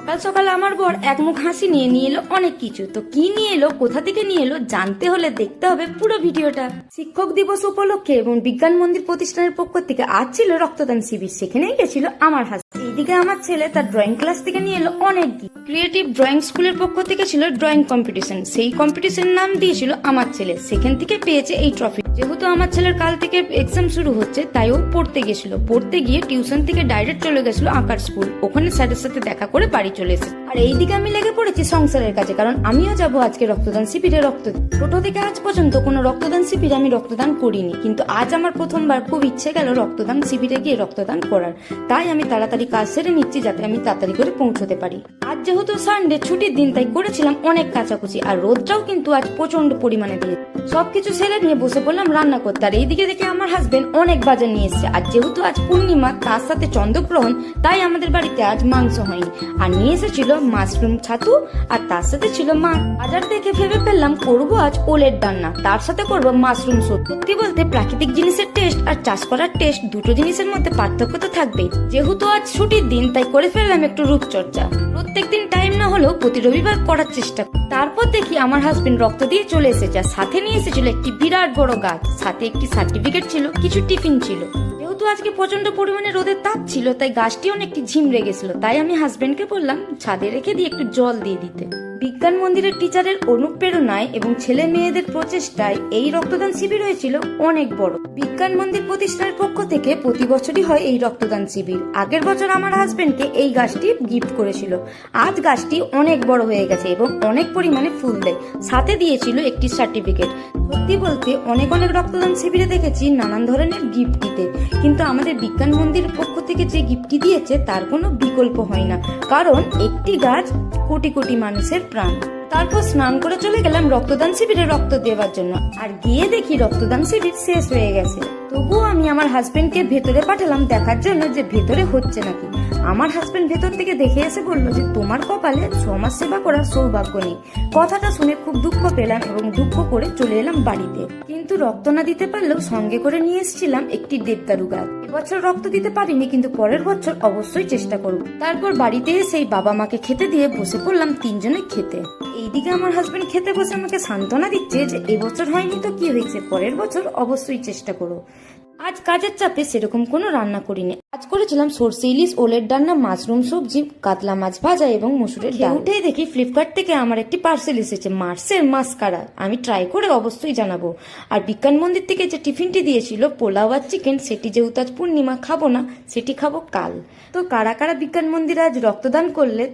সকাল সকাল আমার বর এক মুখ হাসি নিয়ে এলো অনেক কিছু। তো কি নিয়ে এলো, কোথা থেকে নিয়ে এলো জানতে হলে দেখতে হবে পুরো ভিডিওটা। শিক্ষক দিবস উপলক্ষে এবং বিজ্ঞান মন্দির প্রতিষ্ঠানের পক্ষ থেকে আজ ছিল রক্তদান শিবির, সেখানেই গেছিল আমার হাসি। এইদিকে আমার ছেলে তার ড্রয়িং ক্লাস থেকে নিয়ে এলো অনেক গিফট। ক্রিয়েটিভ ড্রয়িং স্কুলের পক্ষ থেকে ছিল ড্রয়িং কম্পিটিশন, সেই কম্পিটিশনের নাম দিয়েছিল আমার ছেলে, সেখান থেকে পেয়েছে এই ট্রফি। যেহেতু আমার ছেলের কাল থেকে এক্সাম শুরু হচ্ছে তাই ও পড়তে গেছিল, পড়তে গিয়ে টিউশন থেকে ডাইরেক্ট চলে গেছিল আঁকার স্কুল, ওখানে স্যারের সাথে দেখা করে বাড়ি চলে এসেছে। আর এইদিকে আমি লেগে পড়েছি সংসারের কাছে, কারণ আমিও যাবো আজকে রক্তদান শিবিরে রক্ত। ছোট থেকে আজ পর্যন্ত কোনো রক্তদান শিবিরে আমি রক্তদান করিনি, কিন্তু আজ আমার প্রথমবার খুব ইচ্ছে গেল রক্তদান শিবিরে গিয়ে রক্তদান করার। তাই আমি তাড়াতাড়ি কাজ সেরে নিচ্ছি যাতে আমি তাড়াতাড়ি করে পৌঁছতে পারি। আজ যেহেতু সানডে ছুটির দিন তাই করেছিলাম অনেক কাচাকুচি, আর রোদটাও কিন্তু আজ প্রচন্ড পরিমাণে দিয়ে সবকিছু সেরে নিয়ে বসে পড়লাম রান্না করতে। আর এইদিকে দেখে আমার হাজবেন্ড অনেক বাজার নিয়ে এসেছে। আর যেহেতু আজ পূর্ণিমা তার সাথে চন্দ্রগ্রহণ, তাই আমাদের বাড়িতে আজ মাংস হয়নি, আর নিয়ে এসেছিল মাশরুম ছাতু, আর তার সাথে ছিল মাছ। বাজার থেকে ভেবে ফেললাম করবো আজ ওলের ডান্না, তার সাথে করবো মাশরুম স্যুপ। সত্যি বলতে প্রাকৃতিক জিনিসের টেস্ট আর চাষ করার টেস্ট দুটো জিনিসের মধ্যে পার্থক্য তো থাকবেই। যেহেতু আজ ছুটির দিন তাই করে ফেললাম একটু রূপচর্চা। প্রত্যেকদিন টাইম না হলেও প্রতি রবিবার করার চেষ্টা। তারপর দেখি আমার হাজবেন্ড রক্ত দিয়ে চলে এসেছে, আর সাথে নিয়ে এসেছিল একটি বিরাট বড় গাছ, সাথে একটি সার্টিফিকেট ছিল, কিছু টিফিন ছিল। যেহেতু আজকে প্রচন্ড পরিমাণে রোদের তাপ ছিল তাই গাছটি অনেকটি ঝিমড়ে গেছিল, তাই আমি হাজবেন্ডকে বললাম ছাদে রেখে দিয়ে একটু জল দিয়ে দিতে। বিজ্ঞান মন্দিরের টিচারের অনুপ্রেরণায় এবং ছেলে মেয়েদের প্রচেষ্টায় এই রক্তদান শিবির হয়েছিল অনেক বড়। বিজ্ঞান মন্দির প্রতিষ্ঠানের পক্ষ থেকে প্রতি বছরই হয় এই রক্তদান শিবির। আগের বছর আমার হাজবেন্ডকে এই গাছটি গিফট করেছিল। আজ গাছটি অনেক বড় হয়ে গেছে এবং অনেক পরিমাণে ফুল দেয়, সাথে দিয়েছিল একটি সার্টিফিকেট। সত্যি বলতে অনেক রক্তদান শিবিরে দেখেছি নানান ধরনের গিফট দিতে, কিন্তু আমাদের বিজ্ঞান মন্দিরের পক্ষ থেকে যে গিফটটি দিয়েছে তার কোনো বিকল্প হয় না, কারণ একটি গাছ কোটি কোটি মানুষের প্রাণ। তারপর স্নান করে চলে গেলাম রক্তদান শিবিরে রক্ত দেওয়ার জন্য, আর গিয়ে দেখি রক্তদান শিবির শেষ হয়ে গেছে। তবুও আমি আমার হাজবেন্ডকে ভেতরে পাঠালাম দেখার জন্য যে ভেতরে হচ্ছে নাকি। আমার হাজবেন্ড ভেতর থেকে দেখে এসে বলল যে তোমার কপালে সমাজ সেবা করার সৌভাগ্য নেই। কথাটা শুনে খুব দুঃখ পেলাম এবং দুঃখ করে চলে এলাম বাড়িতে। কিন্তু রক্ত না দিতে পারলেও সঙ্গে করে নিয়ে এসেছিলাম একটি দেবদারু গাছ। এবছর রক্ত দিতে পারিনি, কিন্তু পরের বছর অবশ্যই চেষ্টা করব। তারপর বাড়িতে এসেই বাবা মাকে খেতে দিয়ে বসে পড়লাম তিনজনে খেতে। এইদিকে আমার হাজবেন্ড খেতে বসে আমাকে সান্ত্বনা দিচ্ছে যে এবছর হয়নি তো কি হয়েছে, পরের বছর অবশ্যই চেষ্টা করো। আজ কাজের চাপে সেরকম কোনো রান্না করিনি। আজ করেছিলাম সরষে ইলিশ, ওলের ডান্না, মাশরুম সবজি, কাতলা মাছ ভাজা এবং মসুরের ডাল। উঠেই দেখি ফ্লিপকার্ট থেকে আমার একটি পার্সেল এসেছে, মার্সের মাস্কারা। আমি ট্রাই করে অবশ্যই জানাবো। আর বিজ্ঞান মন্দির থেকে যে টিফিনটি দিয়েছিল পোলাও আর চিকেন, সেটি যেহেতু আজ পূর্ণিমা খাবো না, সেটি খাবো কাল। তো কারা কারা বিজ্ঞান মন্দিরে আজ রক্তদান করলে